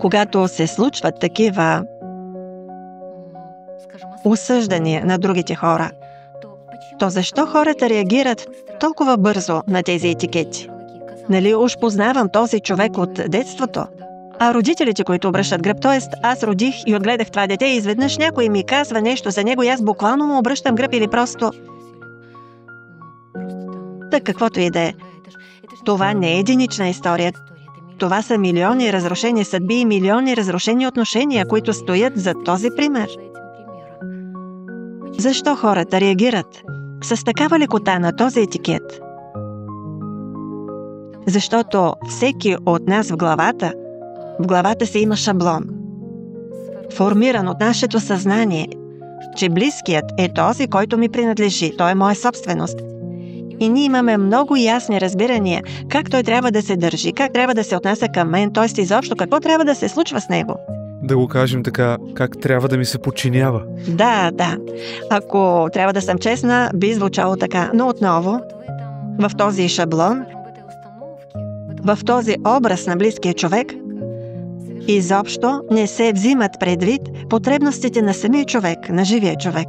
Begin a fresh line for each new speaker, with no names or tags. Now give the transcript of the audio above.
Когато се случват такива осъждания на другите хора, то защо хората реагират толкова бързо на тези етикети? Нали уж познавам този човек от детството? А родителите, които обръщат гръб, т.е. аз родих и отгледах това дете и изведнъж някой ми казва нещо за него и аз буквално му обръщам гръб или просто... Так каквото и да е. Това не е единична история. Това са милиони разрушени съдби и милиони разрушени отношения, които стоят за този пример. Защо хората реагират с такава лекота на този етикет? Защото всеки от нас в главата си има шаблон, формиран от нашето съзнание, че близкият е този, който ми принадлежи, той е моя собственост. И ние имаме много ясни разбирания как той трябва да се държи, как трябва да се отнася към мен, т.е. изобщо какво трябва да се случва с него.
Да го кажем така, как трябва да ми се подчинява.
Да. Ако трябва да съм честна, би звучало така. Но отново, в този шаблон, в този образ на близкия човек, изобщо не се взимат предвид потребностите на самия човек, на живия човек.